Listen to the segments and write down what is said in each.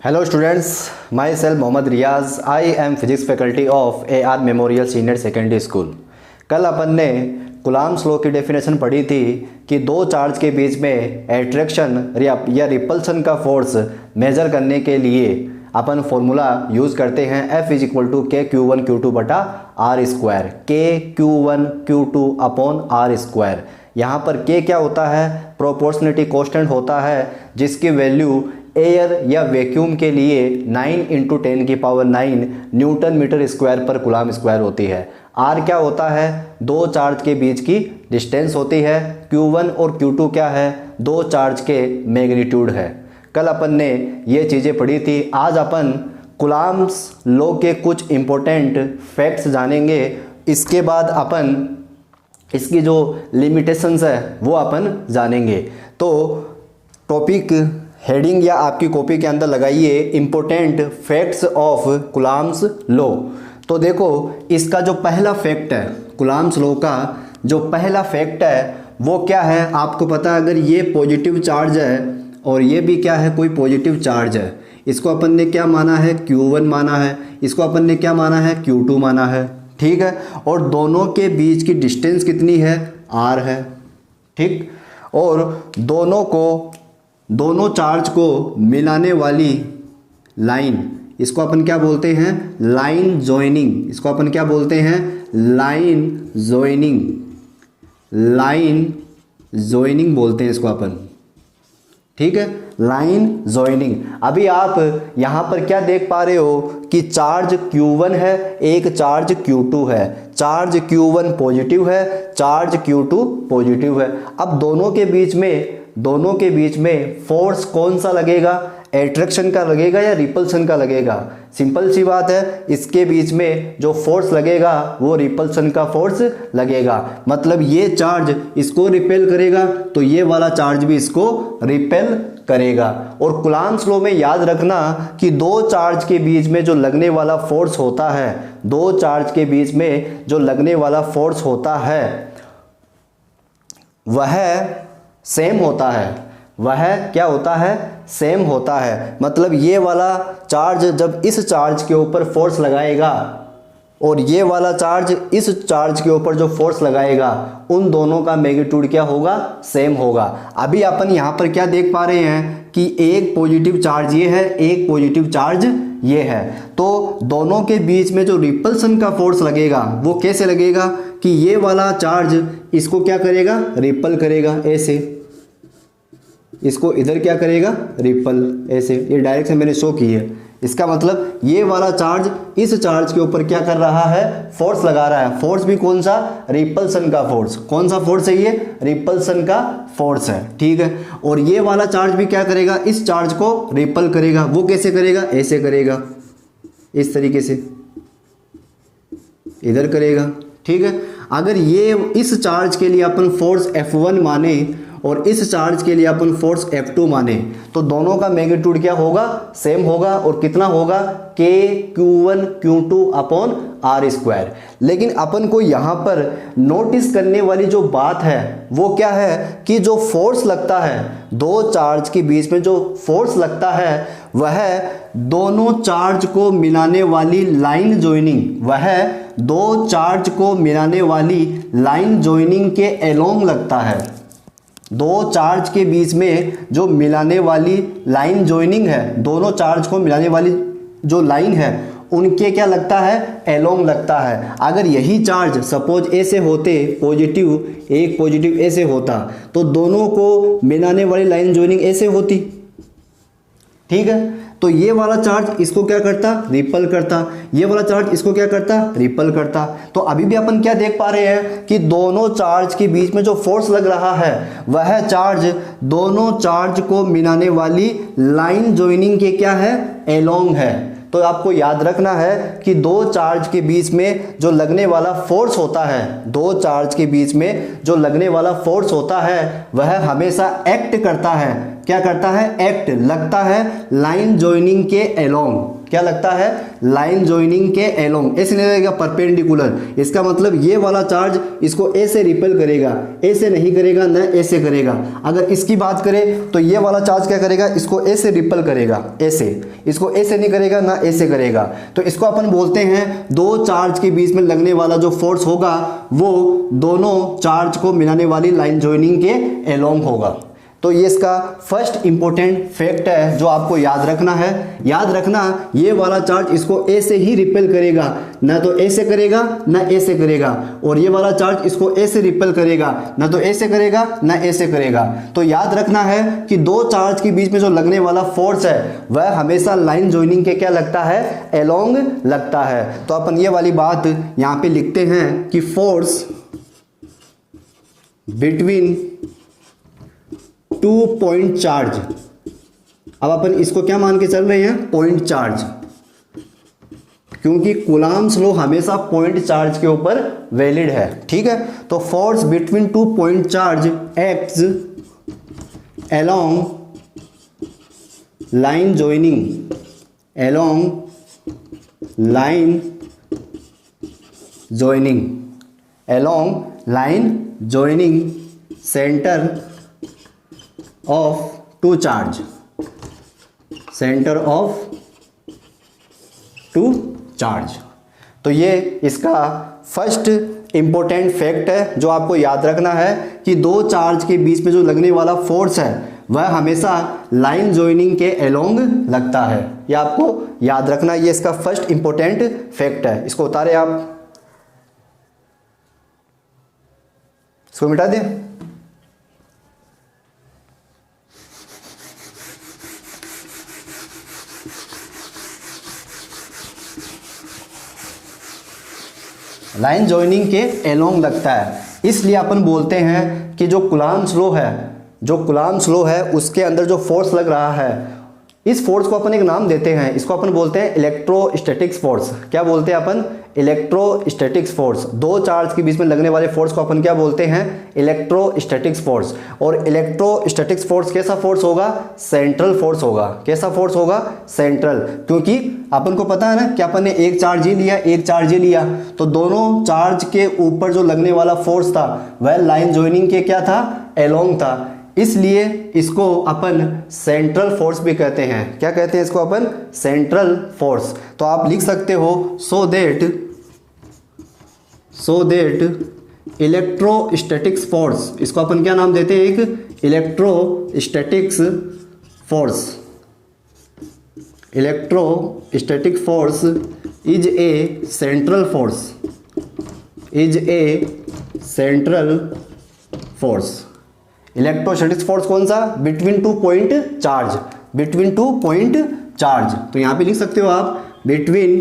Hello students, myself Mohammad Riaz. I am physics faculty of AR Memorial Senior Secondary School. कल अपन ने Coulomb's law की definition पढ़ी थी कि दो चार्ज के बीच में एट्रैक्शन या रिपल्सन का फोर्स मेजर करने के लिए अपन फॉर्मूला यूज़ करते हैं F is equal to K Q one Q two बटा R square, K Q one Q two upon R square. यहाँ पर के क्या होता है? प्रोपोर्शनलिटी कांस्टेंट होता है जिसकी वैल्यू एयर या वैक्यूम के लिए 9 × 10⁹ न्यूटन मीटर स्क्वायर पर कूलॉम स्क्वायर होती है। आर क्या होता है? दो चार्ज के बीच की डिस्टेंस होती है। Q1 और Q2 क्या है? दो चार्ज के मैग्नीट्यूड है। कल अपन ने ये चीज़ें पढ़ी थी। आज अपन कूलॉम्स लॉ के कुछ इम्पोर्टेंट फैक्ट्स जानेंगे। इसके बाद अपन इसकी जो लिमिटेशंस है वो अपन जानेंगे। तो टॉपिक हेडिंग या आपकी कॉपी के अंदर लगाइए important facts of Coulomb's law. तो देखो, इसका जो पहला फैक्ट है, कूलॉम्स लॉ का जो पहला फैक्ट है वो क्या है? आपको पता है, अगर ये पॉजिटिव चार्ज है और ये भी क्या है, कोई पॉजिटिव चार्ज है, इसको अपन ने क्या माना है? Q1 माना है। इसको अपन ने क्या माना है? Q2 माना है। ठीक है। और दोनों के बीच की डिस्टेंस कितनी है? R है। ठीक। और दोनों चार्ज को मिलाने वाली लाइन, इसको अपन क्या बोलते हैं? Line joining. इसको अपन क्या बोलते हैं? Line joining. लाइन जॉइनिंग बोलते हैं इसको अपन। ठीक है, लाइन जॉइनिंग। अभी आप यहाँ पर क्या देख पा रहे हो कि चार्ज Q1 है, एक चार्ज Q2 है। चार्ज Q1 पॉजिटिव है, चार्ज Q2 पॉजिटिव है। अब दोनों के बीच में फोर्स कौन सा लगेगा? एट्रैक्शन का लगेगा या रिपल्सन का लगेगा? सिंपल सी बात है, इसके बीच में जो फोर्स लगेगा वो रिपल्सन का फोर्स लगेगा। मतलब ये चार्ज इसको रिपेल करेगा तो ये वाला चार्ज भी इसको रिपेल करेगा। और कूलॉम्स लॉ में याद रखना कि दो चार्ज के बीच में जो लगने वाला फोर्स होता है, दो चार्ज के बीच में जो लगने वाला फोर्स होता है वह सेम होता है। वह क्या होता है? सेम होता है। मतलब ये वाला चार्ज जब इस चार्ज के ऊपर फोर्स लगाएगा और ये वाला चार्ज इस चार्ज के ऊपर जो फोर्स लगाएगा, उन दोनों का मैग्नीट्यूड क्या होगा? सेम होगा। अभी अपन यहाँ पर क्या देख पा रहे हैं कि एक पॉजिटिव चार्ज ये है, एक पॉजिटिव चार्ज ये है। तो दोनों के बीच में जो रिपल्सन का फोर्स लगेगा वो कैसे लगेगा कि ये वाला चार्ज इसको क्या करेगा? रिपल करेगा। ऐसे इसको इधर क्या करेगा? रिपल। ऐसे ये डायरेक्शन मैंने शो की है। इसका मतलब ये वाला चार्ज इस चार्ज के ऊपर क्या कर रहा है? फोर्स लगा रहा है। फोर्स भी कौन सा? रिपल्सन का फोर्स। कौन सा फोर्स है ये? रिपल्सन का फोर्स है। ठीक है। और ये वाला चार्ज भी क्या करेगा? इस चार्ज को रिपल करेगा। वो कैसे करेगा? ऐसे करेगा, इस तरीके से इधर करेगा। ठीक है। अगर ये इस चार्ज के लिए अपन फोर्स F1 माने और इस चार्ज के लिए अपन फोर्स F2 माने तो दोनों का मैग्नीट्यूड क्या होगा? सेम होगा। और कितना होगा? के Q1 Q2 upon R square. लेकिन अपन को यहाँ पर नोटिस करने वाली जो बात है वो क्या है कि जो फोर्स लगता है, दो चार्ज के बीच में जो फोर्स लगता है वह दोनों चार्ज को मिलाने वाली लाइन जॉइनिंग, वह दो चार्ज को मिलाने वाली लाइन जॉइनिंग के अलोंग लगता है। दो चार्ज के बीच में जो मिलाने वाली लाइन जॉइनिंग है, दोनों चार्ज को मिलाने वाली जो लाइन है उनके क्या लगता है? अलोंग लगता है। अगर यही चार्ज सपोज ऐसे होते, पॉजिटिव, एक पॉजिटिव ऐसे होता तो दोनों को मिलाने वाली लाइन जॉइनिंग ऐसे होती। ठीक है। तो ये वाला चार्ज इसको क्या करता? रिपल करता। ये वाला चार्ज इसको क्या करता? रिपल करता। तो अभी भी अपन क्या देख पा रहे हैं कि दोनों चार्ज के बीच में जो फोर्स लग रहा है वह चार्ज दोनों चार्ज को मिलाने वाली लाइन जॉइनिंग के क्या है? अलोंग है। तो आपको याद रखना है कि दो चार्ज के बीच में जो लगने वाला फोर्स होता है, दो चार्ज के बीच में जो लगने वाला फोर्स होता है वह हमेशा एक्ट करता है। क्या करता है? एक्ट, लगता है लाइन जॉइनिंग के अलोंग। क्या लगता है, लाइन ज्वाइनिंग के एलोंग, ऐसे नहीं लगेगा परपेंडिकुलर। इसका मतलब ये वाला चार्ज इसको ऐसे रिपेल करेगा, ऐसे नहीं करेगा, न ऐसे करेगा। अगर इसकी बात करें तो ये वाला चार्ज क्या करेगा, इसको ऐसे रिपेल करेगा, ऐसे, इसको ऐसे नहीं करेगा, ना ऐसे करेगा। तो इसको अपन बोलते हैं दो चार्ज के बीच में लगने वाला जो फोर्स होगा वो दोनों चार्ज को मिलाने वाली लाइन ज्वाइनिंग के एलोंग होगा। तो ये इसका फर्स्ट इंपॉर्टेंट फैक्ट है जो आपको याद रखना है। याद रखना, ये वाला चार्ज इसको ऐसे ही रिपेल करेगा, ना तो ऐसे करेगा ना ऐसे करेगा, और ये वाला चार्ज इसको ऐसे रिपेल करेगा, ना तो ऐसे करेगा ना ऐसे करेगा। तो याद रखना है कि दो चार्ज के बीच में जो लगने वाला फोर्स है वह हमेशा लाइन ज्वाइनिंग के क्या लगता है, एलोंग लगता है। तो अपन ये वाली बात यहाँ पे लिखते हैं कि force between two point charge, अब अपन इसको क्या मान के चल रहे हैं, पॉइंट चार्ज, क्योंकि कूलाम्स लॉ हमेशा पॉइंट चार्ज के ऊपर वैलिड है। ठीक है, तो force between two point charge acts along line joining, along line joining, along line joining centre of two charge, centre of two charge. तो ये इसका फर्स्ट इंपॉर्टेंट फैक्ट है जो आपको याद रखना है कि दो चार्ज के बीच में जो लगने वाला फोर्स है वह हमेशा लाइन ज्वाइनिंग के एलोंग लगता है। ये आपको याद रखना, ये इसका फर्स्ट इंपॉर्टेंट फैक्ट है। इसको उतारे आप, इसको मिटा दें। लाइन ज्वाइनिंग के एलोंग लगता है, इसलिए अपन बोलते हैं कि जो कूलाम्स लॉ है, जो कूलाम्स लॉ है उसके अंदर जो फोर्स लग रहा है, इस फोर्स को अपन एक नाम देते हैं, इसको अपन बोलते हैं इलेक्ट्रोस्टैटिक्स फोर्स। क्या बोलते हैं अपन, इलेक्ट्रोस्टैटिक्स फोर्स। दो चार्ज के बीच में लगने वाले फोर्स को अपन क्या बोलते हैं, इलेक्ट्रोस्टैटिक्स फोर्स। और इलेक्ट्रोस्टैटिक्स फोर्स कैसा फोर्स होगा, सेंट्रल फोर्स होगा। कैसा फोर्स होगा, सेंट्रल, क्योंकि अपन को पता है ना कि अपन ने एक चार्ज ही लिया, एक चार्ज ही लिया, तो दोनों चार्ज के ऊपर जो लगने वाला फोर्स था वह लाइन ज्वाइनिंग के क्या था, एलोंग था। इसलिए इसको अपन सेंट्रल फोर्स भी कहते हैं। क्या कहते हैं इसको अपन, सेंट्रल फोर्स। तो आप लिख सकते हो सो दैट इलेक्ट्रोस्टैटिक्स फोर्स, इसको अपन क्या नाम देते हैं, एक electrostatics force. Electrostatic force is a central force, is a central force. Electrostatic force कौन सा, between two point charge, between two point charge. तो यहां पे लिख सकते हो आप between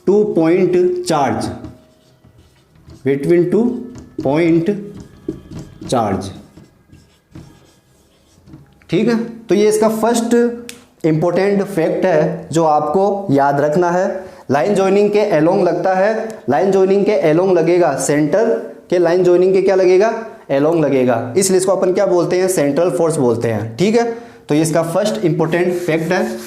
two point charge, between two point charge. ठीक है, तो ये इसका फर्स्ट इंपॉर्टेंट फैक्ट है जो आपको याद रखना है। लाइन ज्वाइनिंग के एलोंग लगता है, लाइन ज्वाइनिंग के एलोंग लगेगा, सेंटर के लाइन ज्वाइनिंग के क्या लगेगा, एलोंग लगेगा, इसलिए इसको अपन क्या बोलते हैं, सेंट्रल फोर्स बोलते हैं। ठीक है, तो ये इसका फर्स्ट इंपॉर्टेंट फैक्ट है।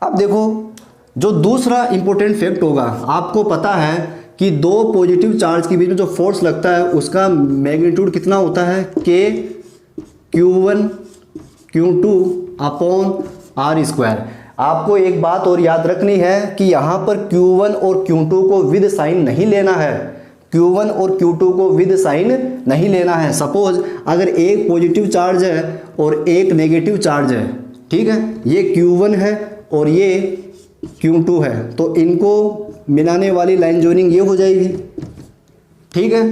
अब देखो जो दूसरा इंपॉर्टेंट फैक्ट होगा, आपको पता है कि दो पॉजिटिव चार्ज के बीच में जो फोर्स लगता है उसका मैग्नीट्यूड कितना होता है, के Q1 Q2 upon R square. आपको एक बात और याद रखनी है कि यहाँ पर Q1 और Q2 को विद साइन नहीं लेना है, Q1 और Q2 को विद साइन नहीं लेना है। सपोज अगर एक पॉजिटिव चार्ज है और एक नेगेटिव चार्ज है, ठीक है, ये Q1 है और ये Q2 है, तो इनको मिलाने वाली लाइन ज्वाइनिंग ये हो जाएगी। ठीक है,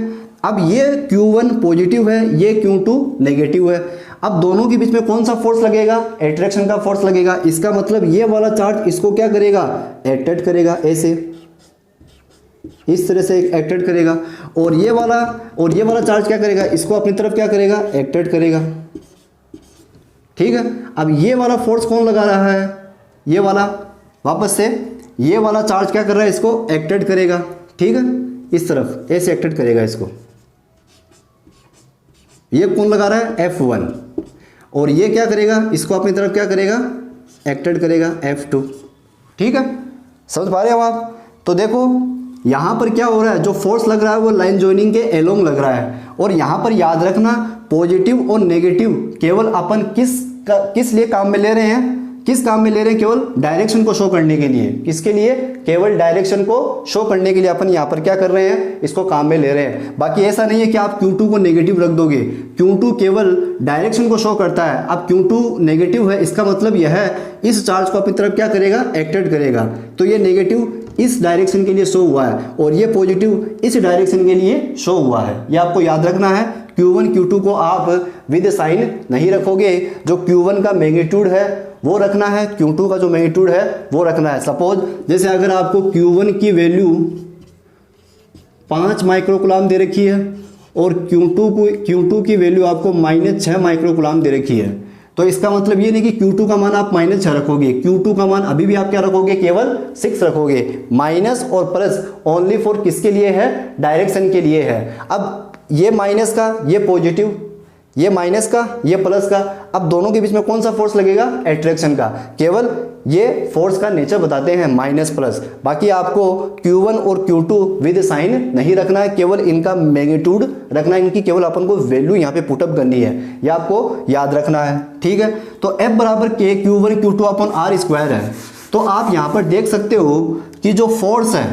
अब ये Q1 पॉजिटिव है, ये Q2 नेगेटिव है। अब दोनों के बीच में कौन सा फोर्स लगेगा, अट्रैक्शन का फोर्स लगेगा। इसका मतलब ये वाला चार्ज इसको क्या करेगा, अट्रैक्ट करेगा, ऐसे इस तरह से अट्रैक्ट करेगा, और ये वाला चार्ज क्या करेगा, इसको अपनी तरफ क्या करेगा, अट्रैक्ट करेगा। ठीक है, अब ये वाला फोर्स कौन लगा रहा है, ये वाला, वापस से ये वाला चार्ज क्या कर रहा है, इसको अट्रैक्ट करेगा। ठीक है, इस तरफ ऐसे अट्रैक्ट करेगा इसको। ये कौन लगा रहा है, F1, और ये क्या करेगा, इसको अपनी तरफ क्या करेगा, एक्टेड करेगा F2। ठीक है, समझ पा रहे हो आप। तो देखो यहाँ पर क्या हो रहा है, जो फोर्स लग रहा है वो लाइन जॉइनिंग के एलोंग लग रहा है। और यहाँ पर याद रखना पॉजिटिव और नेगेटिव केवल अपन किस लिए काम में ले रहे हैं, किस काम में ले रहे हैं, केवल डायरेक्शन को शो करने के लिए। किसके लिए, केवल डायरेक्शन को शो करने के लिए अपन यहाँ पर क्या कर रहे हैं, इसको काम में ले रहे हैं। बाकी ऐसा नहीं है कि आप Q2 को नेगेटिव रख दोगे, Q2 केवल डायरेक्शन को शो करता है। अब Q2 नेगेटिव है, इसका मतलब यह है इस चार्ज को अपनी तरफ क्या करेगा, एक्टेड करेगा। तो ये नेगेटिव इस डायरेक्शन के लिए शो हुआ है और ये पॉजिटिव इस डायरेक्शन के लिए शो हुआ है। ये आपको याद रखना है। Q1 Q2 को आप विद साइन नहीं रखोगे, जो Q1 का मैग्नीट्यूड है वो रखना है, Q2 का जो मैग्नीट्यूड है वो रखना है। सपोज जैसे अगर आपको Q1 की वैल्यू 5 माइक्रोकुलाम दे रखी है और Q2 की वैल्यू आपको -6 माइक्रोकुलाम दे रखी है, तो इसका मतलब ये नहीं कि Q2 का मान आप -6 रखोगे, Q2 का मान अभी भी आप क्या रखोगे, केवल 6 रखोगे। माइनस और प्लस ओनली फॉर किसके लिए है, डायरेक्शन के लिए है। अब ये माइनस का ये पॉजिटिव, ये माइनस का ये प्लस का, अब दोनों के बीच में कौन सा फोर्स लगेगा, एट्रैक्शन का। केवल ये फोर्स का नेचर बताते हैं माइनस प्लस। बाकी आपको Q1 और Q2 विद साइन नहीं रखना है, केवल इनका मैग्नीट्यूड रखना है, इनकी केवल अपन को वैल्यू यहाँ पे पुटअप करनी है, ये आपको याद रखना है। ठीक है, तो F बराबर K Q1 Q2 अपन R स्क्वायर है। तो आप यहाँ पर देख सकते हो कि जो फोर्स है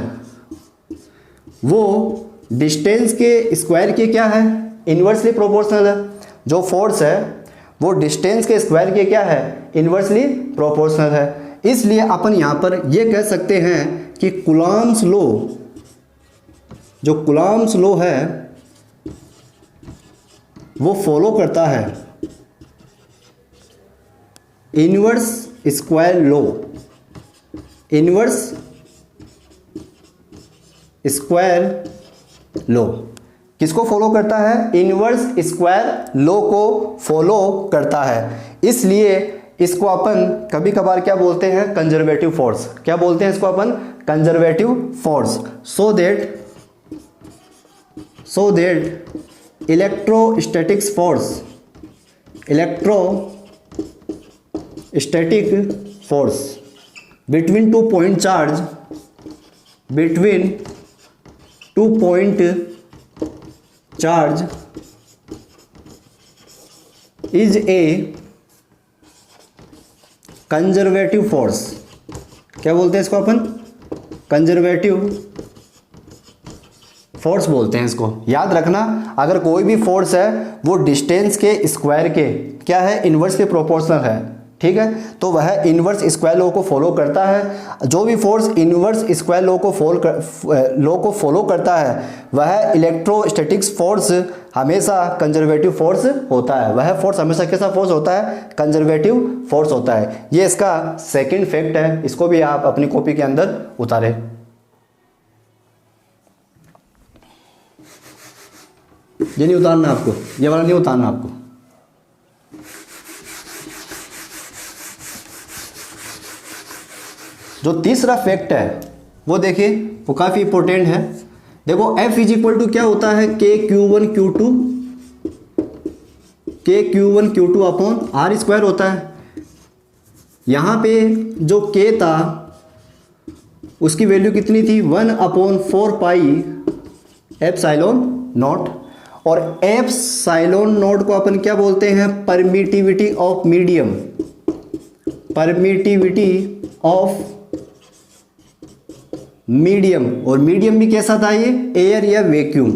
वो डिस्टेंस के स्क्वायर के क्या है, इन्वर्सली प्रोपोर्शनल है। जो फोर्स है वो डिस्टेंस के स्क्वायर के क्या है, इन्वर्सली प्रोपोर्शनल है। इसलिए अपन यहाँ पर ये कह सकते हैं कि कूलॉम्स लॉ, जो कूलॉम्स लॉ है वो फॉलो करता है inverse square law, inverse square law. किसको फॉलो करता है, इनवर्स स्क्वायर लॉ को फॉलो करता है। इसलिए इसको अपन कभी कभार क्या बोलते हैं, कंजर्वेटिव फोर्स। क्या बोलते हैं इसको अपन, conservative force. So that electrostatics force, electrostatic force between 2 point charge, between 2 point charge is a conservative force. क्या बोलते हैं इसको अपन, कंजर्वेटिव फोर्स बोलते हैं इसको। याद रखना, अगर कोई भी फोर्स है वो डिस्टेंस के स्क्वायर के क्या है, इन्वर्सली प्रोपोर्शनल है। ठीक है, तो वह इन्वर्स स्क्वायर लॉ को फॉलो करता है। जो भी फोर्स इन्वर्स स्क्वायर लॉ को फॉलो करता है वह इलेक्ट्रोस्टैटिक्स फोर्स हमेशा कंजर्वेटिव फोर्स होता है। वह फोर्स हमेशा कैसा फोर्स होता है, कंजर्वेटिव फोर्स होता है। ये इसका सेकंड फैक्ट है, इसको भी आप अपनी कॉपी के अंदर उतारें। ये नहीं उतारना आपको, ये वाला नहीं उतारना आपको। जो तीसरा फैक्ट है वो देखिए, वो काफ़ी इंपॉर्टेंट है। देखो F इज इक्वल टू क्या होता है, KQ1 Q2 upon R square होता है। यहाँ पे जो K था उसकी वैल्यू कितनी थी, 1/4 पाई एप्सिलॉन नॉट। और एप्सिलॉन नॉट को अपन क्या बोलते हैं, permittivity of medium, permittivity of medium. और मीडियम भी कैसा था, ये एयर या वैक्यूम।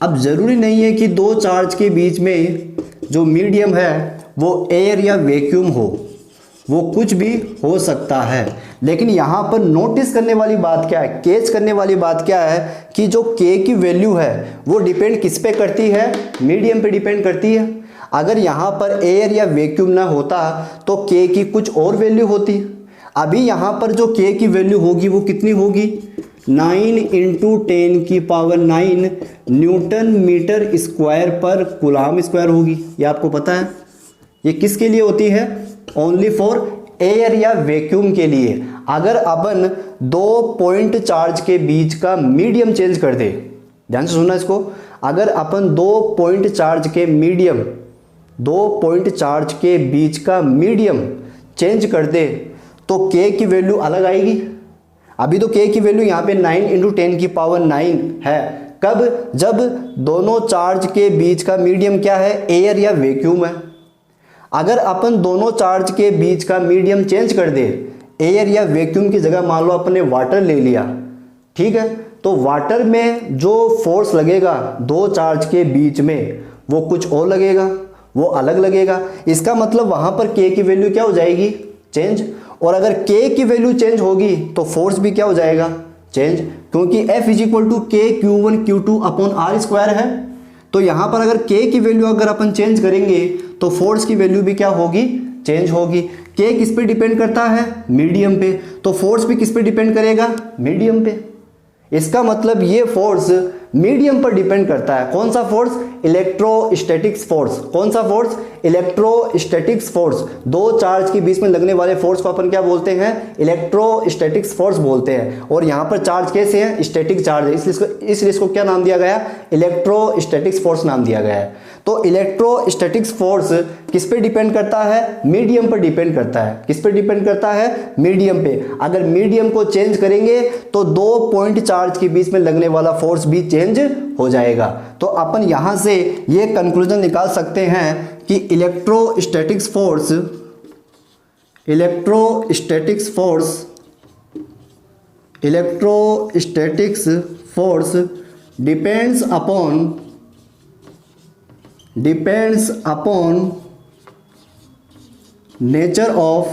अब ज़रूरी नहीं है कि दो चार्ज के बीच में जो मीडियम है वो एयर या वैक्यूम हो, वो कुछ भी हो सकता है। लेकिन यहाँ पर नोटिस करने वाली बात क्या है, कैच करने वाली बात क्या है कि जो K की वैल्यू है वो डिपेंड किस पे करती है, मीडियम पे डिपेंड करती है। अगर यहाँ पर एयर या वैक्यूम ना होता तो K की कुछ और वैल्यू होती। अभी यहाँ पर जो K की वैल्यू होगी वो कितनी होगी, 9 × 10⁹ न्यूटन मीटर स्क्वायर पर कूलॉम स्क्वायर होगी। ये आपको पता है। ये किसके लिए होती है, ओनली फॉर एयर या वैक्यूम के लिए। अगर अपन 2 पॉइंट चार्ज के बीच का मीडियम चेंज कर दे, ध्यान से सुनना इसको, अगर अपन 2 पॉइंट चार्ज के मीडियम दो पॉइंट चार्ज के बीच का मीडियम चेंज कर दे तो k की वैल्यू अलग आएगी। अभी तो k की वैल्यू यहाँ पे 9 × 10⁹ है। कब? जब दोनों चार्ज के बीच का मीडियम क्या है? एयर या वैक्यूम है। अगर अपन दोनों चार्ज के बीच का मीडियम चेंज कर दे, एयर या वैक्यूम की जगह मान लो अपन ने वाटर ले लिया, ठीक है, तो वाटर में जो फोर्स लगेगा दो चार्ज के बीच में वो कुछ और लगेगा, वो अलग लगेगा। इसका मतलब वहां पर k की वैल्यू क्या हो जाएगी? चेंज। और अगर k की वैल्यू चेंज होगी तो फोर्स भी क्या हो जाएगा? चेंज, क्योंकि F = K₂ Q1Q2/r² है। तो यहां पर अगर k की वैल्यू अगर अपन चेंज करेंगे तो फोर्स की वैल्यू भी क्या होगी? चेंज होगी। k किस पे डिपेंड करता है? मीडियम पे। तो फोर्स भी किस पे डिपेंड करेगा? मीडियम पे। इसका मतलब ये फोर्स मीडियम पर डिपेंड करता है। कौन सा फोर्स? Electrostatics force. कौन सा फोर्स? Electrostatics force. दो चार्ज के बीच में लगने वाले फोर्स को अपन क्या बोलते हैं? इलेक्ट्रोस्टैटिक्स फोर्स बोलते हैं। और यहाँ पर चार्ज कैसे है? स्टैटिक चार्ज है, इसलिए इसको क्या नाम दिया गया? इलेक्ट्रोस्टैटिक्स फोर्स नाम दिया गया है। तो इलेक्ट्रोस्टैटिक्स फोर्स किस पे डिपेंड करता है? मीडियम पर डिपेंड करता है। किस पे डिपेंड करता है? मीडियम पे। अगर मीडियम को चेंज करेंगे तो दो पॉइंट चार्ज के बीच में लगने वाला फोर्स भी चेंज हो जाएगा। तो अपन यहां से ये कंक्लूजन निकाल सकते हैं कि electrostatics force depends upon nature of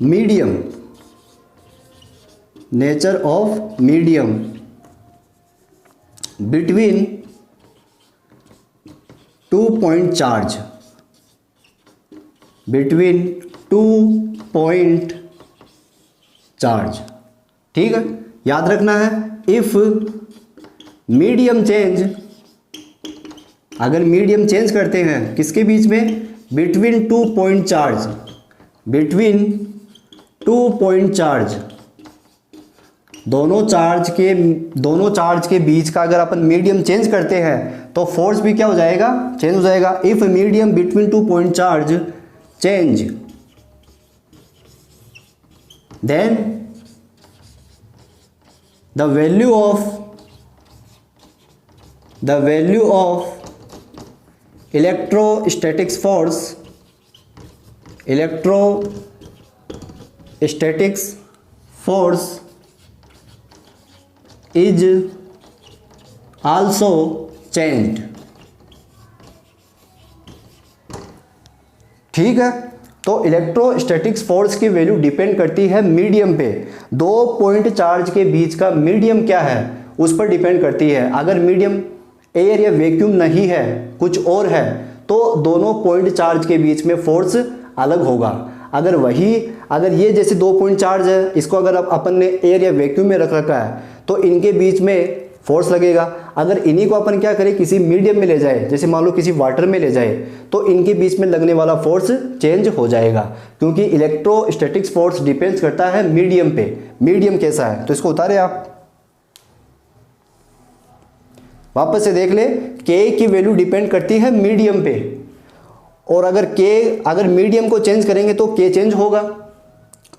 medium between two point charge. ठीक है, याद रखना है, इफ मीडियम चेंज, अगर मीडियम चेंज करते हैं किसके बीच में? Between two point charge. दोनों चार्ज के बीच का अगर अपन मीडियम चेंज करते हैं तो फोर्स भी क्या हो जाएगा? चेंज हो जाएगा। If medium between two point charge change, then the value of electrostatics force is also changed। ठीक है, तो इलेक्ट्रोस्टैटिक्स फोर्स की वैल्यू डिपेंड करती है मीडियम पे। दो पॉइंट चार्ज के बीच का मीडियम क्या है उस पर डिपेंड करती है। अगर मीडियम एयर या वैक्यूम नहीं है, कुछ और है, तो दोनों पॉइंट चार्ज के बीच में फोर्स अलग होगा। अगर ये जैसे दो पॉइंट चार्ज है, इसको अगर अपन ने एयर या वैक्यूम में रख रखा है तो इनके बीच में फोर्स लगेगा। अगर इन्हीं को अपन क्या करें, किसी मीडियम में ले जाए, जैसे मान लो किसी वाटर में ले जाए, तो इनके बीच में लगने वाला फोर्स चेंज हो जाएगा, क्योंकि इलेक्ट्रोस्टैटिक्स फोर्स डिपेंड करता है मीडियम पे। मीडियम कैसा है, तो इसको उतारे आप, वापस से देख ले। k की वैल्यू डिपेंड करती है मीडियम पे, और अगर मीडियम को चेंज करेंगे तो k चेंज होगा।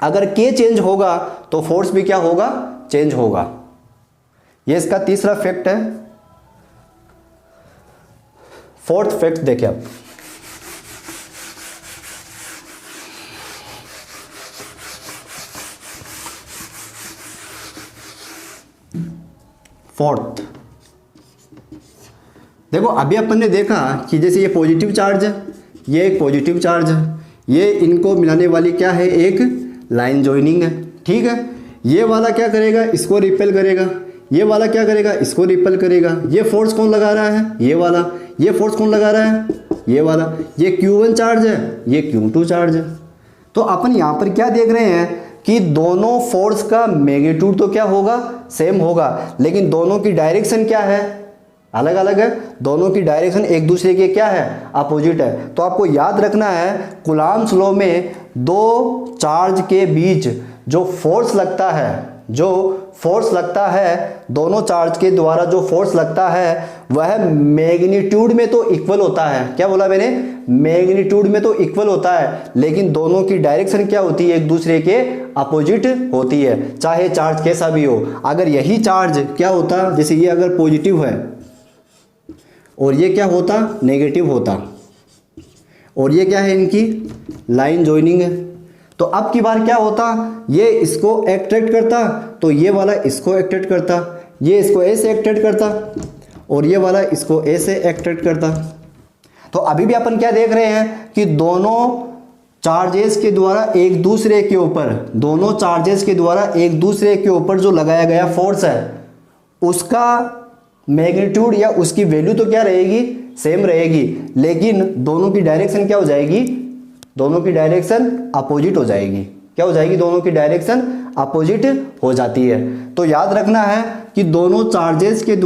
अगर k चेंज होगा तो फोर्स भी क्या होगा? चेंज होगा। ये इसका तीसरा फैक्ट है। फोर्थ फैक्ट देखिए आप, फोर्थ देखो, अभी अपन ने देखा कि जैसे ये पॉजिटिव चार्ज है, ये एक पॉजिटिव चार्ज है, ये इनको मिलाने वाली क्या है? एक लाइन जॉइनिंग है। ठीक है, ये वाला क्या करेगा? इसको रिपेल करेगा। ये वाला क्या करेगा? इसको रिपेल करेगा। ये फोर्स कौन लगा रहा है? ये वाला। ये फोर्स कौन लगा रहा है? ये वाला। ये Q1 चार्ज है, ये Q2 चार्ज है। तो अपन यहाँ पर क्या देख रहे हैं कि दोनों फोर्स का मैग्नीट्यूड तो क्या होगा? सेम होगा, लेकिन दोनों की डायरेक्शन क्या है? अलग अलग है। दोनों की डायरेक्शन एक दूसरे के क्या है? अपोजिट है। तो आपको याद रखना है, कूलॉम्स लॉ में दो चार्ज के बीच जो फोर्स लगता है जो फोर्स लगता है, दोनों चार्ज के द्वारा जो फोर्स लगता है वह मैग्नीट्यूड में तो इक्वल होता है। क्या बोला मैंने? मैग्नीट्यूड में तो इक्वल होता है, लेकिन दोनों की डायरेक्शन क्या होती है? एक दूसरे के अपोजिट होती है, चाहे चार्ज कैसा भी हो। अगर यही चार्ज क्या होता, जैसे ये अगर पॉजिटिव है और ये क्या होता? नेगेटिव होता, और ये क्या है? इनकी लाइन जॉइनिंग है। तो अब की बार क्या होता? ये इसको अट्रैक्ट करता तो ये वाला इसको अट्रैक्ट करता, ये इसको ऐसे अट्रैक्ट करता और ये वाला इसको ऐसे अट्रैक्ट करता। तो अभी भी अपन क्या देख रहे हैं कि दोनों चार्जेस के द्वारा एक दूसरे के ऊपर, दोनों चार्जेस के द्वारा एक दूसरे के ऊपर जो लगाया गया फोर्स है उसका मैग्नीट्यूड या उसकी वैल्यू तो क्या रहेगी? सेम रहेगी, लेकिन दोनों की डायरेक्शन क्या हो जाएगी? दोनों की डायरेक्शन अपोजिट हो जाएगी। क्या हो जाएगी? दोनों की डायरेक्शन अपोजिट हो जाती है। तो याद रखना है कि दोनों चार्जेस के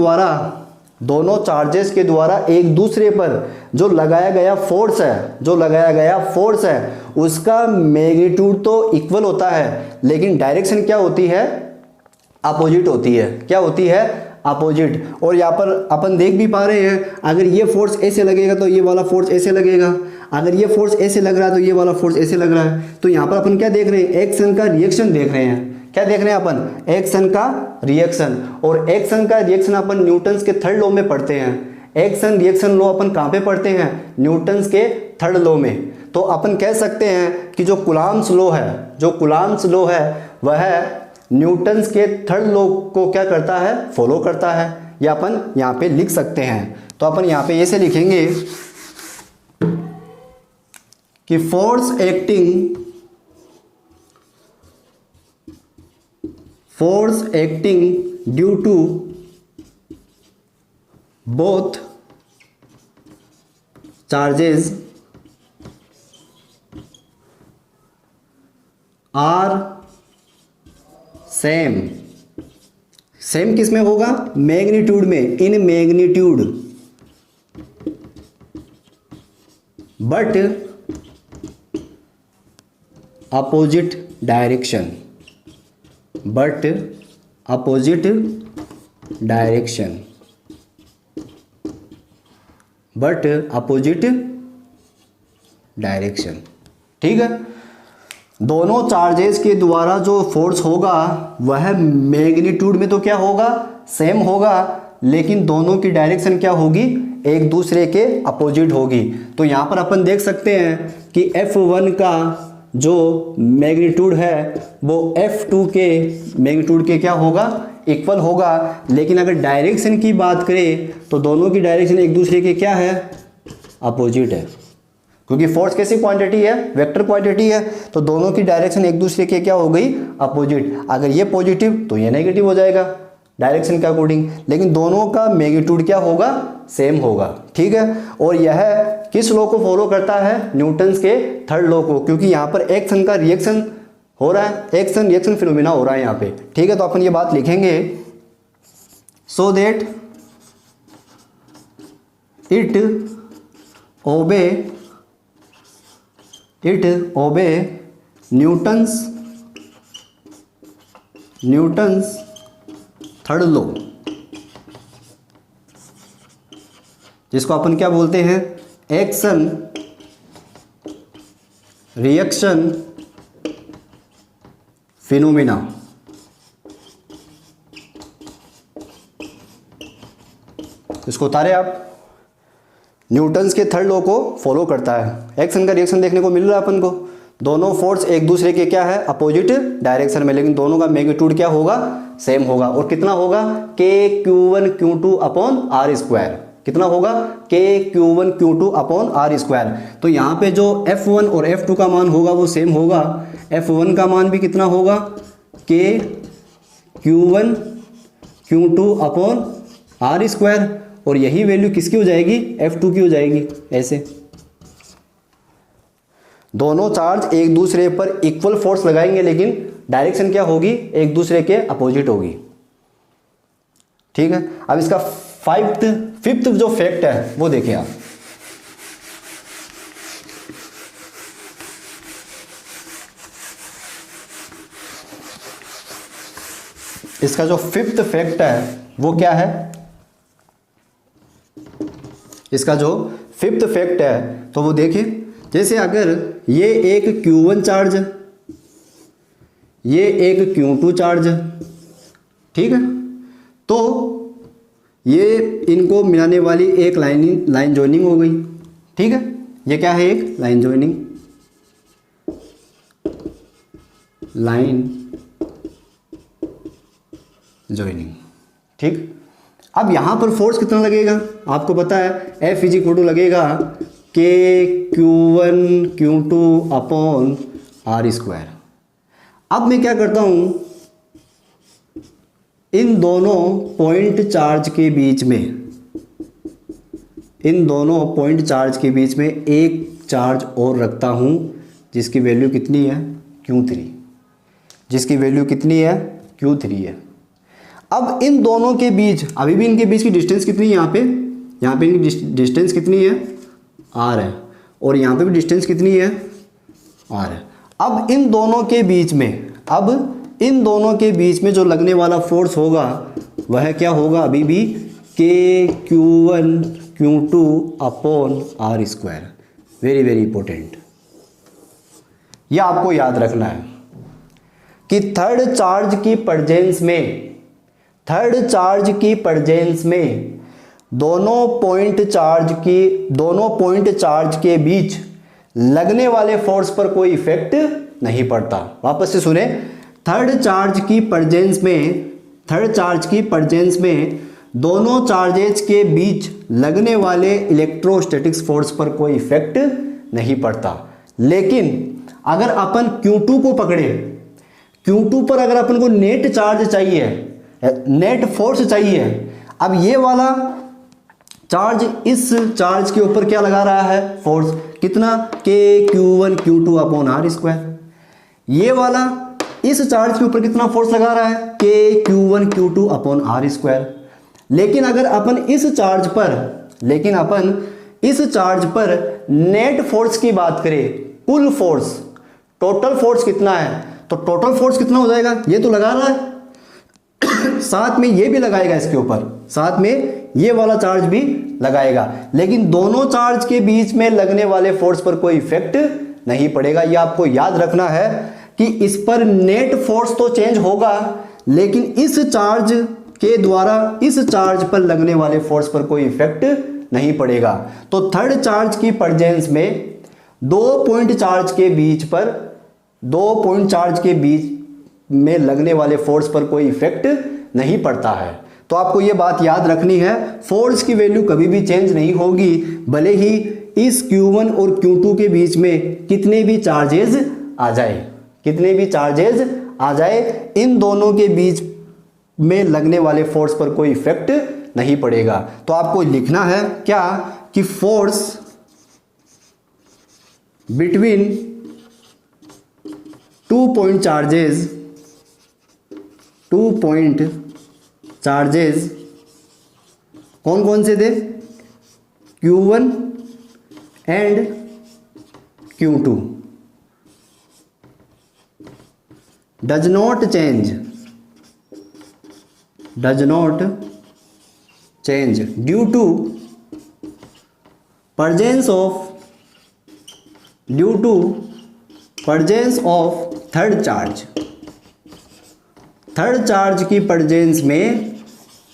द्वारा एक दूसरे पर जो लगाया गया फोर्स है उसका मैग्नीट्यूड तो इक्वल होता है, लेकिन डायरेक्शन क्या होती है? अपोजिट होती है। क्या होती है? अपोजिट। और यहाँ पर अपन देख भी पा रहे हैं, अगर ये फोर्स ऐसे लगेगा तो ये वाला फोर्स ऐसे लगेगा, अगर ये फोर्स ऐसे लग रहा है तो ये वाला फोर्स ऐसे लग रहा है। तो यहाँ पर अपन क्या देख रहे हैं? एक्शन का रिएक्शन देख रहे हैं। क्या देख रहे हैं अपन? एक्शन का रिएक्शन। और एक्शन का रिएक्शन अपन न्यूटन्स के थर्ड लॉ में पढ़ते हैं। एक्शन रिएक्शन लॉ अपन कहाँ पे पढ़ते हैं? न्यूटन्स के थर्ड लॉ में। तो अपन कह सकते हैं कि जो कूलॉम्स लॉ है वह न्यूटन्स के थर्ड लॉ को क्या करता है? फॉलो करता है। या अपन यहाँ पे लिख सकते हैं। तो अपन यहाँ पे ऐसे लिखेंगे कि force acting due to both charges are same किस में होगा? मैग्नीट्यूड में, in magnitude, but opposite direction, ठीक है। दोनों चार्जेस के द्वारा जो फोर्स होगा वह मैग्नीट्यूड में तो क्या होगा? सेम होगा, लेकिन दोनों की डायरेक्शन क्या होगी? एक दूसरे के अपोजिट होगी। तो यहाँ पर अपन देख सकते हैं कि F1 का जो मैग्नीट्यूड है वो F2 के मैग्नीट्यूड के क्या होगा? इक्वल होगा। लेकिन अगर डायरेक्शन की बात करें तो दोनों की डायरेक्शन एक दूसरे के क्या है? अपोजिट है, क्योंकि फोर्स कैसी क्वांटिटी है? वेक्टर क्वांटिटी है। तो दोनों की डायरेक्शन एक दूसरे के क्या हो गई? अपोजिट। अगर ये पॉजिटिव तो ये नेगेटिव हो जाएगा डायरेक्शन के अकॉर्डिंग, लेकिन दोनों का मैग्नीट्यूड क्या होगा? सेम होगा। ठीक है। और यह किस लॉ को फॉलो करता है? न्यूटन्स के थर्ड लॉ को, क्योंकि यहाँ पर एक्शन का रिएक्शन हो रहा है, एक्शन रिएक्शन फिनोमिना हो रहा है यहाँ पे। ठीक है। तो अपन ये बात लिखेंगे, so that it obey Newton's third law, जिसको अपन क्या बोलते हैं? Action reaction phenomena. इसको उतारे आप। न्यूटन्स के थर्ड लॉ को फॉलो करता है। एक्शन का रिएक्शन देखने को मिल रहा है अपन को। दोनों फोर्स एक दूसरे के क्या है? अपोजिट डायरेक्शन में, लेकिन दोनों का मैग्नीट्यूड क्या होगा? सेम होगा। और कितना होगा? K(Q1 Q2 upon R square. कितना होगा? K(Q1 Q2 upon R square. तो यहाँ पे जो F1 और F2 का मान होगा वो सेम होगा। F1 का मान भी कितना होगा? K(Q1 Q2 upon R square, और यही वैल्यू किसकी हो जाएगी? F2 की हो जाएगी। ऐसे दोनों चार्ज एक दूसरे पर इक्वल फोर्स लगाएंगे, लेकिन डायरेक्शन क्या होगी? एक दूसरे के अपोजिट होगी। ठीक है। अब इसका फिफ्थ जो फैक्ट है वो देखिए आप। इसका जो फिफ्थ फैक्ट है वो क्या है, इसका जो फिफ्थ फैक्ट है तो वो देखिए, जैसे अगर ये एक Q1 चार्ज, ये एक Q2 चार्ज, ठीक है, तो ये इनको मिलाने वाली एक लाइन जॉइनिंग हो गई, ठीक है, ये क्या है, एक लाइन जॉइनिंग, लाइन जॉइनिंग, ठीक। अब यहां पर फोर्स कितना लगेगा, आपको पता है F इज इक्वल टू लगेगा K Q1 Q2 upon R square. अब मैं क्या करता हूं, इन दोनों पॉइंट चार्ज के बीच में, इन दोनों पॉइंट चार्ज के बीच में एक चार्ज और रखता हूं जिसकी वैल्यू कितनी है, Q3, जिसकी वैल्यू कितनी है, Q3 है। अब इन दोनों के बीच, अभी भी इनके बीच की डिस्टेंस कितनी है, यहाँ पे इनकी डिस्टेंस कितनी है, R है, और यहाँ पे भी डिस्टेंस कितनी है, R है। अब इन दोनों के बीच में, अब इन दोनों के बीच में जो लगने वाला फोर्स होगा वह क्या होगा, अभी भी K Q1 Q2 upon R square. Very very important, यह आपको याद रखना है कि थर्ड चार्ज की प्रेजेंस में, थर्ड चार्ज की प्रेजेंस में दोनों पॉइंट चार्ज के बीच लगने वाले फोर्स पर कोई इफेक्ट नहीं पड़ता। वापस से सुने, थर्ड चार्ज की प्रेजेंस में दोनों चार्जेस के बीच लगने वाले इलेक्ट्रोस्टैटिक्स फोर्स पर कोई इफेक्ट नहीं पड़ता। लेकिन अगर अपन Q2 को पकड़े, Q2 पर अगर अपन को नेट चार्ज चाहिए, नेट फोर्स चाहिए, अब ये वाला चार्ज इस चार्ज के ऊपर क्या लगा रहा है, फोर्स कितना, K Q1 Q2 upon R square. ये वाला इस चार्ज के ऊपर कितना फोर्स लगा रहा है, K Q1 Q2 upon R square. लेकिन अगर अपन इस चार्ज पर नेट फोर्स की बात करें, कुल फोर्स, टोटल फोर्स कितना है, तो टोटल फोर्स कितना हो जाएगा, ये तो लगा रहा है, साथ में ये भी लगाएगा, इसके ऊपर साथ में ये वाला चार्ज भी लगाएगा, लेकिन दोनों चार्ज के बीच में लगने वाले फोर्स पर कोई इफेक्ट नहीं पड़ेगा। ये आपको याद रखना है कि इस पर नेट फोर्स तो चेंज होगा, लेकिन इस चार्ज के द्वारा इस चार्ज पर लगने वाले फोर्स पर कोई इफेक्ट नहीं पड़ेगा। तो थर्ड चार्ज की प्रेजेंस में दो पॉइंट चार्ज के बीच में लगने वाले फोर्स पर कोई इफेक्ट नहीं पड़ता है। तो आपको यह बात याद रखनी है, फोर्स की वैल्यू कभी भी चेंज नहीं होगी, भले ही इस Q1 और Q2 के बीच में कितने भी चार्जेस आ जाए, इन दोनों के बीच में लगने वाले फोर्स पर कोई इफेक्ट नहीं पड़ेगा। तो आपको लिखना है क्या, कि force between two point charges कौन कौन से थे, Q1 and Q2 does not change due to presence of third charge की प्रेजेंस में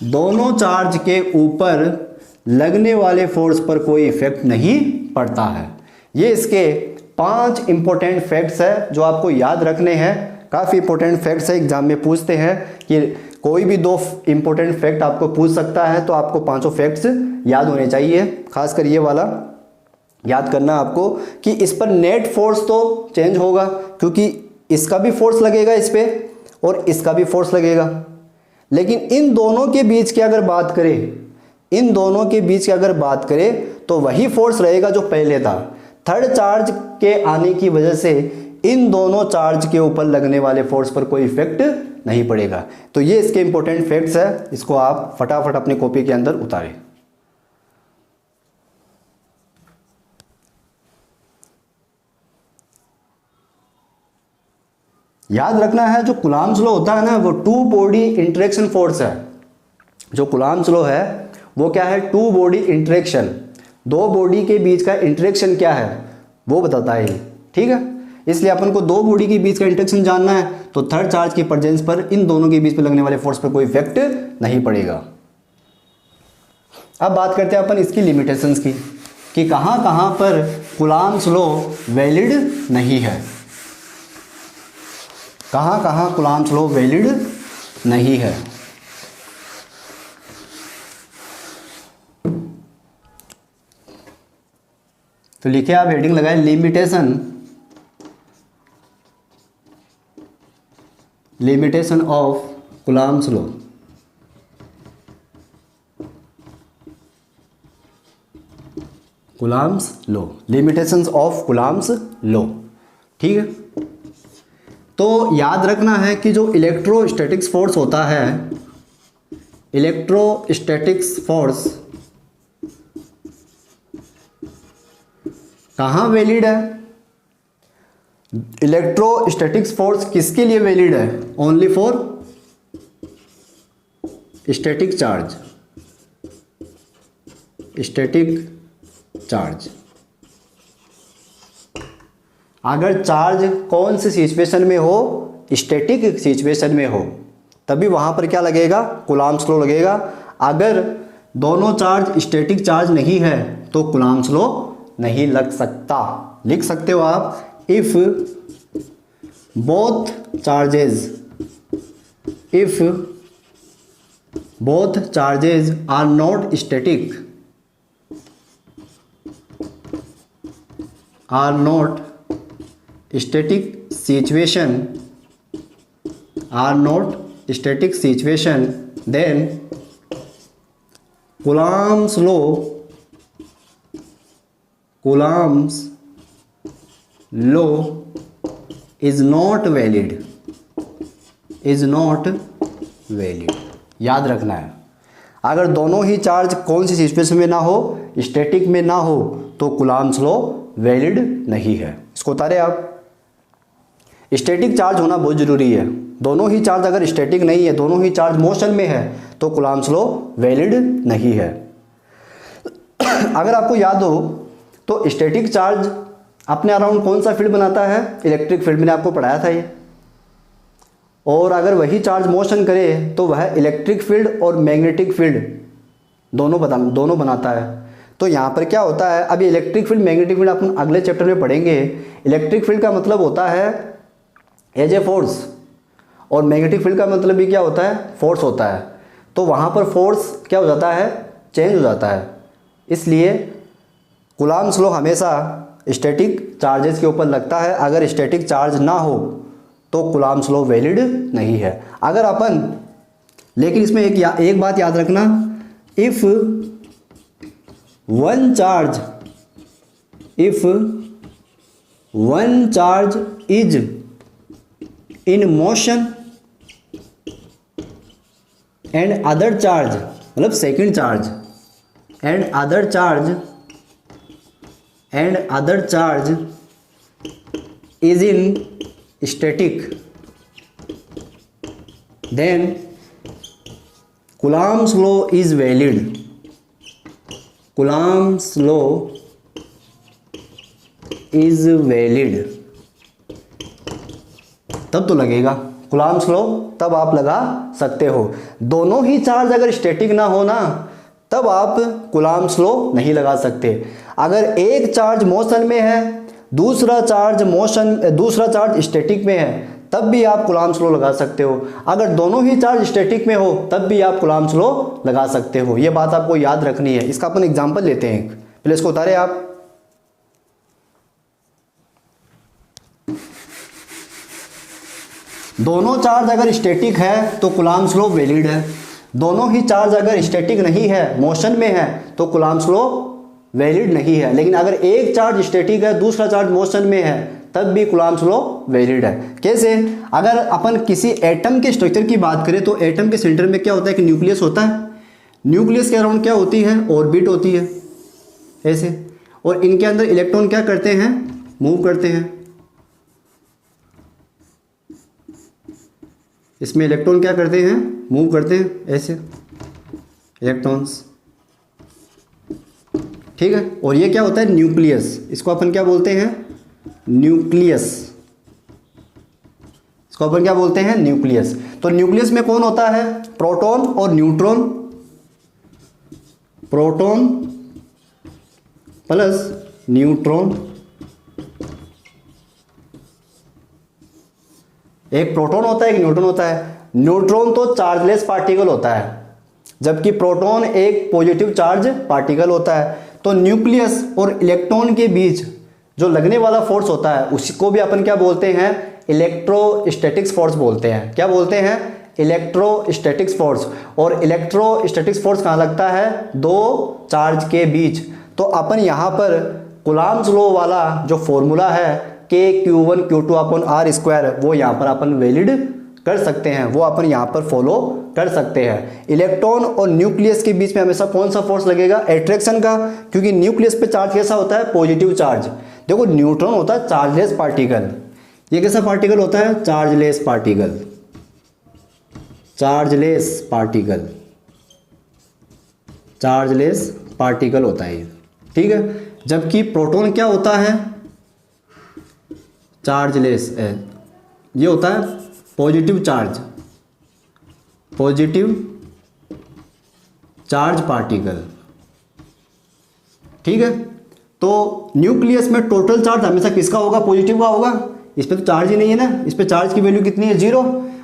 दोनों चार्ज के ऊपर लगने वाले फोर्स पर कोई इफेक्ट नहीं पड़ता है। ये इसके 5 इंपॉर्टेंट फैक्ट्स है जो आपको याद रखने हैं। काफ़ी इंपॉर्टेंट फैक्ट्स है, एग्जाम में पूछते हैं कि कोई भी 2 इंपॉर्टेंट फैक्ट आपको पूछ सकता है, तो आपको 5 फैक्ट्स याद होने चाहिए। खासकर ये वाला याद करना आपको कि इस पर नेट फोर्स तो चेंज होगा, क्योंकि इसका भी फोर्स लगेगा इस पर और इसका भी फोर्स लगेगा, लेकिन इन दोनों के बीच की अगर बात करें तो वही फोर्स रहेगा जो पहले था। थर्ड चार्ज के आने की वजह से इन दोनों चार्ज के ऊपर लगने वाले फोर्स पर कोई इफेक्ट नहीं पड़ेगा। तो ये इसके इंपॉर्टेंट फैक्ट्स है, इसको आप फटाफट अपनी कॉपी के अंदर उतारें। याद रखना है जो कुलाम्स लॉ होता है ना वो टू बॉडी इंटरेक्शन फोर्स है। जो कुलाम्स लॉ है वो क्या है, टू बॉडी इंटरेक्शन, दो बॉडी के बीच का इंटरेक्शन क्या है वो बताता है, ठीक है। इसलिए अपन को दो बॉडी के बीच का इंटरेक्शन जानना है तो थर्ड चार्ज की प्रेजेंस पर इन दोनों के बीच में लगने वाले फोर्स पर कोई इफेक्ट नहीं पड़ेगा। अब बात करते हैं अपन इसकी लिमिटेशंस की कि कहाँ कहाँ पर कुलाम्स लॉ वैलिड नहीं है, कहाँ कहाँ कुलाम्स लॉ वैलिड नहीं है। तो लिखे आप हेडिंग लगाए limitation of Coulomb's law. Coulomb's law, limitations of Coulomb's law, ठीक है। तो याद रखना है कि जो इलेक्ट्रोस्टैटिक्स फोर्स होता है, इलेक्ट्रोस्टैटिक्स फोर्स कहाँ वैलिड है? इलेक्ट्रोस्टैटिक्स फोर्स किसके लिए वैलिड है? Only for static charge, static charge. अगर चार्ज कौन सी सिचुएशन में हो, स्टैटिक सिचुएशन में हो, तभी वहां पर क्या लगेगा, कुलाम्स लॉ लगेगा। अगर दोनों चार्ज स्टैटिक चार्ज नहीं है तो कुलाम्स लॉ नहीं लग सकता। लिख सकते हो आप, if both charges are not static, situation, then Coulomb's law is not valid, याद रखना है। अगर दोनों ही चार्ज कौन सी सिचुएशन में ना हो, स्टैटिक में ना हो, तो कुलाम्स लॉ वैलिड नहीं है। इसको उतारे आप। स्टैटिक चार्ज होना बहुत जरूरी है। दोनों ही चार्ज अगर स्टैटिक नहीं है, दोनों ही चार्ज मोशन में है, तो कुलाम्स लॉ वैलिड नहीं है। अगर आपको याद हो तो स्टैटिक चार्ज अपने अराउंड कौन सा फील्ड बनाता है? इलेक्ट्रिक फील्ड, मैंने आपको पढ़ाया था ये। और अगर वही चार्ज मोशन करे तो वह इलेक्ट्रिक फील्ड और मैग्नेटिक फील्ड दोनों बनाता है। तो यहाँ पर क्या होता है, अभी इलेक्ट्रिक फील्ड मैग्नेटिक फील्ड अपन अगले चैप्टर में पढ़ेंगे। इलेक्ट्रिक फील्ड का मतलब होता है एज ए फोर्स, और मैग्नेटिक फील्ड का मतलब भी क्या होता है, फोर्स होता है। तो वहाँ पर फोर्स क्या हो जाता है, चेंज हो जाता है। इसलिए कुलाम्स लॉ हमेशा स्टैटिक चार्जेस के ऊपर लगता है। अगर स्टैटिक चार्ज ना हो तो कुलाम्स लॉ वैलिड नहीं है। अगर अपन, लेकिन इसमें एक बात याद रखना, if one charge is in motion and other charge, मतलब second charge, and other charge is in static, then Coulomb's law is valid. Coulomb's law is valid. तब तो लगेगा Coulomb's law, तब आप लगा सकते हो। दोनों ही चार्ज अगर स्टैटिक ना हो ना, तब आप Coulomb's law नहीं लगा सकते। अगर एक चार्ज मोशन में है, दूसरा चार्ज स्टैटिक में है, तब भी आप Coulomb's लॉ लगा सकते हो। अगर दोनों ही चार्ज स्टैटिक में हो, तब भी आप Coulomb's लॉ लगा सकते हो। ये बात आपको याद रखनी है। इसका अपन एग्जांपल लेते हैं, पहले इसको उतारे आप। दोनों चार्ज अगर स्टैटिक है तो Coulomb's लॉ वैलिड है। दोनों ही चार्ज अगर स्टैटिक नहीं है, मोशन में है, तो Coulomb's लॉ वैलिड नहीं है। लेकिन अगर एक चार्ज स्टैटिक है, दूसरा चार्ज मोशन में है, तब भी Coulomb's लॉ वैलिड है। कैसे? अगर अपन किसी एटम के स्ट्रक्चर की बात करें तो एटम के सेंटर में क्या होता है कि न्यूक्लियस होता है। न्यूक्लियस के अराउंड क्या होती है, ऑर्बिट होती है ऐसे, और इनके अंदर इलेक्ट्रॉन क्या करते हैं, मूव करते हैं। इसमें इलेक्ट्रॉन क्या करते हैं, मूव करते हैं ऐसे इलेक्ट्रॉन्स, ठीक है। और ये क्या होता है, न्यूक्लियस, इसको अपन क्या बोलते हैं, न्यूक्लियस, इसको अपन क्या बोलते हैं, न्यूक्लियस। तो न्यूक्लियस में कौन होता है, प्रोटॉन और न्यूट्रॉन, प्रोटॉन प्लस न्यूट्रॉन, एक प्रोटॉन होता है एक न्यूट्रॉन होता है। न्यूट्रॉन तो चार्जलेस पार्टिकल होता है, जबकि प्रोटॉन एक पॉजिटिव चार्ज पार्टिकल होता है। तो न्यूक्लियस और इलेक्ट्रॉन के बीच जो लगने वाला फोर्स होता है उसको भी अपन क्या बोलते हैं, इलेक्ट्रोस्टैटिक्स फोर्स बोलते हैं। क्या बोलते हैं, इलेक्ट्रोस्टैटिक्स फोर्स। और इलेक्ट्रोस्टैटिक्स फोर्स कहाँ लगता है, दो चार्ज के बीच। तो अपन यहाँ पर कूलॉम्स लॉ वाला जो फॉर्मूला है Q1 Q2 upon R square, वो यहाँ पर अपन वैलिड कर सकते हैं, वो अपन यहाँ पर फॉलो कर सकते हैं। इलेक्ट्रॉन और न्यूक्लियस के बीच में हमेशा कौन सा फोर्स लगेगा, अट्रैक्शन का, क्योंकि न्यूक्लियस पे चार्ज कैसा होता है, पॉजिटिव चार्ज। देखो न्यूट्रॉन होता है चार्जलेस पार्टिकल, ये कैसा पार्टिकल होता है, chargeless particle, chargeless particle, chargeless particle होता है ये, ठीक है। जबकि प्रोटॉन क्या होता है, चार्जलेस है, ये होता है positive charge, positive charge particle, ठीक है। तो न्यूक्लियस में टोटल चार्ज हमेशा किसका होगा, पॉजिटिव का होगा। इस पे तो चार्ज ही नहीं है ना, इस पे चार्ज की वैल्यू कितनी है, 0।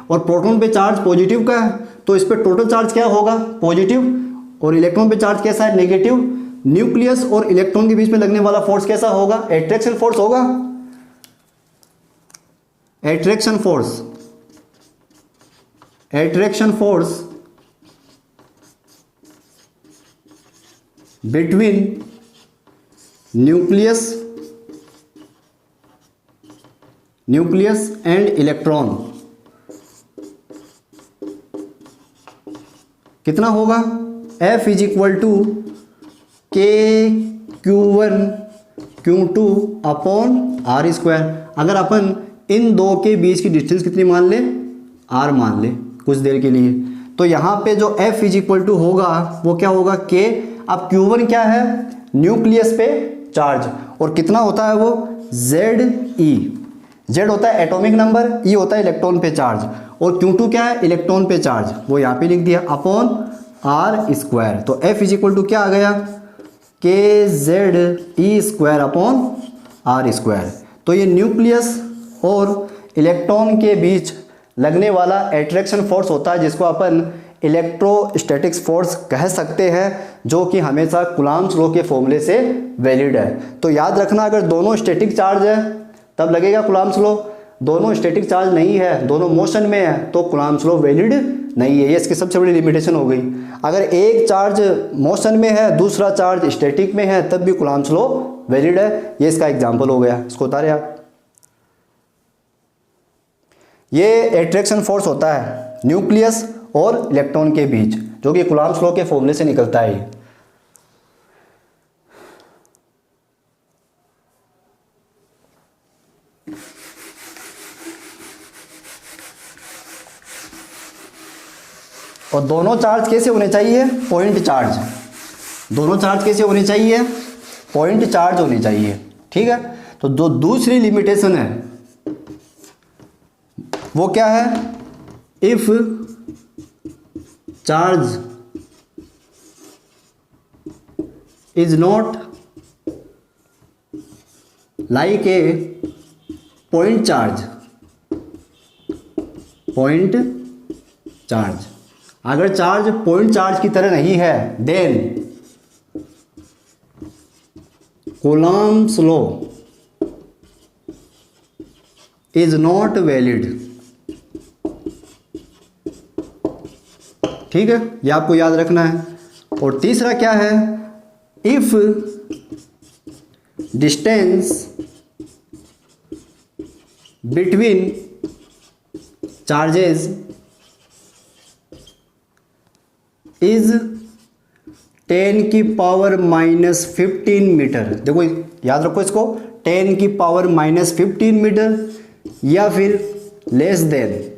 और प्रोटॉन पे चार्ज पॉजिटिव का है, तो इस पे टोटल चार्ज क्या होगा, पॉजिटिव। और इलेक्ट्रॉन पे चार्ज कैसा है, नेगेटिव। न्यूक्लियस और इलेक्ट्रॉन के बीच में लगने वाला फोर्स कैसा होगा, एट्रैक्शन फोर्स होगा, attraction force, attraction force between nucleus and electron कितना होगा, F is equal to Q1 Q2 upon R square. अगर अपन इन दो के बीच की डिस्टेंस कितनी मान ले, R मान ले कुछ देर के लिए, तो यहाँ पे जो F इज इक्वल टू होगा वो क्या होगा, K। अब Q1 क्या है, न्यूक्लियस पे चार्ज, और कितना होता है वो, ZE। Z होता है एटॉमिक नंबर, E होता है इलेक्ट्रॉन पे चार्ज, और Q2 क्या है, इलेक्ट्रॉन पे चार्ज, वो यहाँ पे लिख दिया, अपॉन R स्क्वायर। तो F इज इक्वल टू क्या आ गया, KZE square upon R square. तो ये न्यूक्लियस और इलेक्ट्रॉन के बीच लगने वाला एट्रैक्शन फोर्स होता है, जिसको अपन इलेक्ट्रोस्टैटिक्स फोर्स कह सकते हैं, जो कि हमेशा कूलॉम्स लॉ के फॉर्मूले से वैलिड है। तो याद रखना, अगर दोनों स्टैटिक चार्ज है तब लगेगा कूलॉम्स लॉ, दोनों स्टैटिक चार्ज नहीं है, दोनों मोशन में है, तो कूलॉम्स लॉ वैलिड नहीं है। ये इसकी सबसे बड़ी लिमिटेशन हो गई। अगर एक चार्ज मोशन में है, दूसरा चार्ज स्टैटिक में है, तब भी कूलॉम्स लॉ वैलिड है। ये इसका एग्जाम्पल हो गया, इसको उतारे आप। ये एट्रैक्शन फोर्स होता है न्यूक्लियस और इलेक्ट्रॉन के बीच, जो कि कूलॉम्स लॉ के फॉर्मूले से निकलता है। और दोनों चार्ज कैसे होने चाहिए, पॉइंट चार्ज। दोनों चार्ज कैसे होने चाहिए, पॉइंट चार्ज होने चाहिए, ठीक है। तो जो दूसरी लिमिटेशन है वो क्या है, if charge is not like a point charge, point charge, अगर चार्ज पॉइंट चार्ज की तरह नहीं है, then Coulomb's law is not valid, ठीक है, ये आपको याद रखना है। और तीसरा क्या है, if distance between charges is 10⁻⁻15 metre. देखो याद रखो इसको, 10⁻⁻15 मीटर, या फिर लेस देन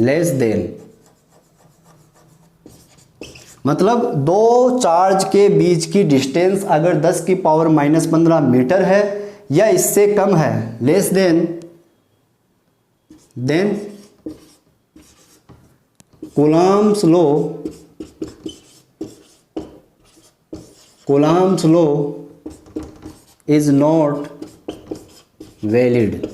लेस देन, मतलब दो चार्ज के बीच की डिस्टेंस अगर 10 की पावर -15 मीटर है या इससे कम है, less than Coulomb's law is not valid,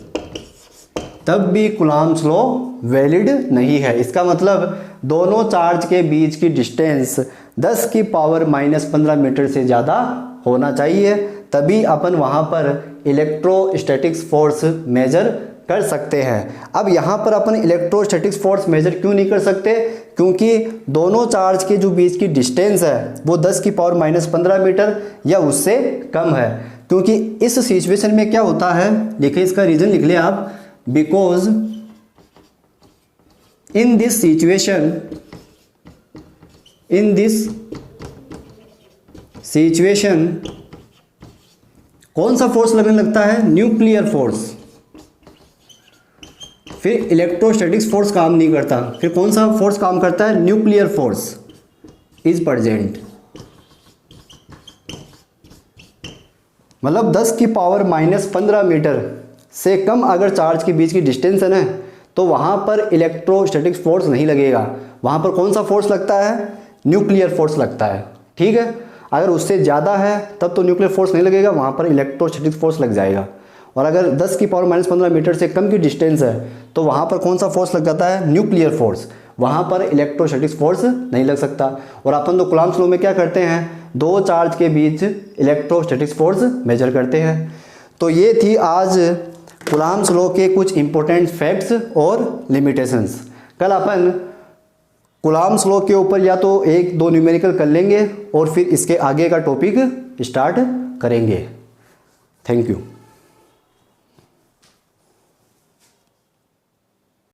तब भी कूलम्ब्स लॉ वैलिड नहीं है। इसका मतलब दोनों चार्ज के बीच की डिस्टेंस 10 की पावर -15 मीटर से ज़्यादा होना चाहिए, तभी अपन वहाँ पर इलेक्ट्रोस्टैटिक्स फोर्स मेजर कर सकते हैं। अब यहाँ पर अपन इलेक्ट्रोस्टैटिक्स फोर्स मेजर क्यों नहीं कर सकते? क्योंकि दोनों चार्ज के जो बीच की डिस्टेंस है वो 10 की पावर -15 मीटर या उससे कम है। क्योंकि इस सिचुएशन में क्या होता है, देखिए इसका रीज़न लिख लिया आप, बिकॉज in this situation कौन सा फोर्स लगने लगता है? Nuclear force. फिर इलेक्ट्रोस्टैटिक्स फोर्स काम नहीं करता, फिर कौन सा फोर्स काम करता है? Nuclear force is present. मतलब 10 की पावर -15 मीटर से कम अगर चार्ज के बीच की डिस्टेंस है ना, तो वहाँ पर इलेक्ट्रोस्टैटिक्स फोर्स नहीं लगेगा, वहाँ पर कौन सा फोर्स लगता है? न्यूक्लियर फोर्स लगता है। ठीक है, अगर उससे ज़्यादा है तब तो न्यूक्लियर फोर्स नहीं लगेगा, वहाँ पर इलेक्ट्रोस्टैटिक्स फोर्स लग जाएगा। और अगर 10 की पावर -15 मीटर से कम की डिस्टेंस है तो वहाँ पर कौन सा फोर्स लग जाता है? न्यूक्लियर फोर्स, वहाँ पर इलेक्ट्रोस्टैटिक्स फोर्स नहीं लग सकता। और अपन तो कूलम्ब्स लॉ में क्या करते हैं? दो चार्ज के बीच इलेक्ट्रोस्टैटिक्स फोर्स मेजर करते हैं। तो ये थी आज कूलम्ब्स लॉ के कुछ इंपॉर्टेंट फैक्ट्स और लिमिटेशंस। कल अपन कूलम्ब्स लॉ के ऊपर या तो 1-2 न्यूमेरिकल कर लेंगे और फिर इसके आगे का टॉपिक स्टार्ट करेंगे। Thank you.